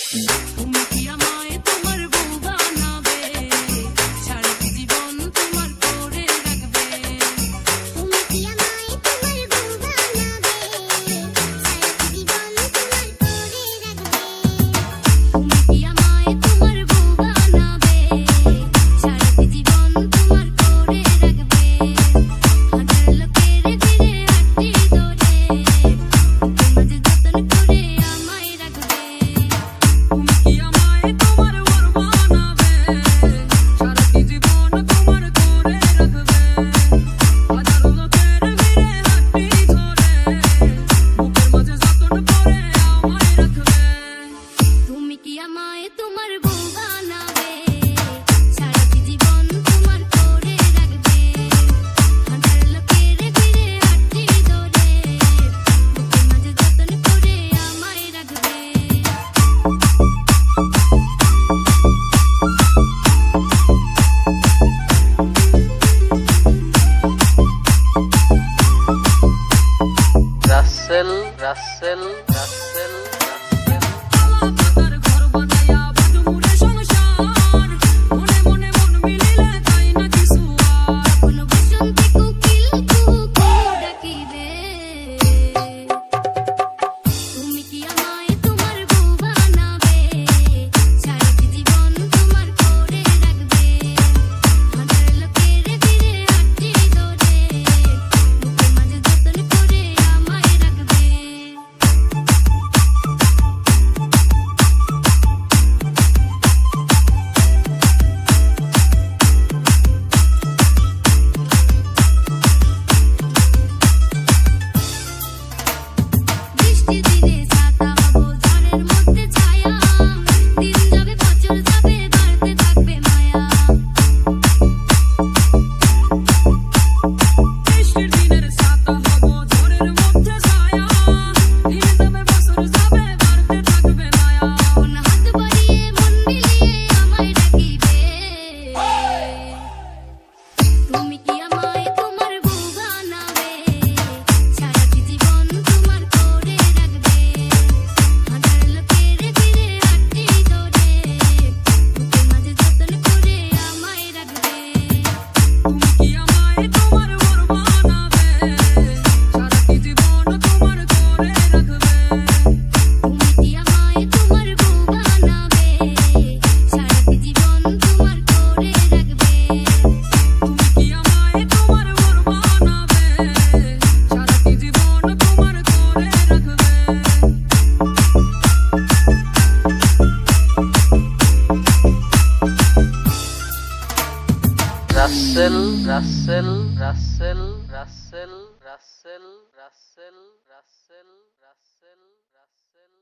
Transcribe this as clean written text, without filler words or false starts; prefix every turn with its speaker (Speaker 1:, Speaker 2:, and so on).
Speaker 1: তুমি কি আমায় তোমার বউ বানাবে, সারাটি জীবন তোমার করে রাখবে।
Speaker 2: তুমি কি আমায় তোমার বউ বানাবে, সারাটি জীবন তোমার করে রাখবে।
Speaker 1: তুমি কি আমায় তোমার বউ বানাবে, সারাটি জীবন তোমার করে রাখবে। হাজার লোকের ভিড়ে হাতটি ধরে বুকের মাঝে যতন করে আমায় রাখবে। তুমি কি আমায় তোমার বর বানাবে, সারাটি জীবন তোমার করে রাখবে। হাজার লোকের ভিড়ে হাতটি ধরে বুকের মাঝে যতন করে আমায় রাখবে। তুমি কি আমায় তোমার বউ বানাবে, সারাটি জীবন তোমার করে রাখবে। হাজার লোকের ভিড়ে হাতটি ধরে বুকের মাঝে যতন করে আমায় রাখবে।
Speaker 3: রাসেল রাসেল রাসেল রাসেল
Speaker 1: আলাদার ঘর বানায়া বাজমুরে সংসার, মনে মনে মন মিলিলে তাই না কিছু আর। কোনো বসন্তে কোকিল কুকু ডাকিবে। তুমি কি আমায় তোমার বউ বানাবে, সারাটি জীবন তোমার করে রাখবে। হাজার লোকের ভিড়ে হাতটি ধরে বুকের মাঝে যতন করে আমায় রাখবে। বৃষ্টি দিনে ছাতা হবো, ঝড়ের মধ্যে ছায়া। দিন যাবে বছর যাবে, বাড়তে থাকবে মায়া। বৃষ্টির দিনের ছাতা হবো, ঝড়ের মধ্যে ছায়া। দিন যাবে বছর যাবে, বাড়তে থাকবে মায়া। কোন হাত বাড়িয়ে মন মিলিয়ে আমায় ডাকিবে। তুমি কি আমায় তোমার বউ বানাবে, সারাটি জীবন তোমার করে রাখবে। হাজার লোকের ভিড়ে হাতটি ধরে বুকের মাঝে যতন করে আমায় রাখবে। তুমি কি আমায় তোমার বর বানাবে, সারাটি জীবন তোমার করে রাখবে। তুমি কি আমায় তোমার বউ বানাবে, সারাটি জীবন তোমার করে রাখবে। তুমি কি আমায় তোমার বর বানাবে, সারাটি জীবন তোমার করে রাখবে।
Speaker 3: রাসেল রাসেল রাসেল রাসেল রাসেল রাসেল রাসেল রাসেল রাসেল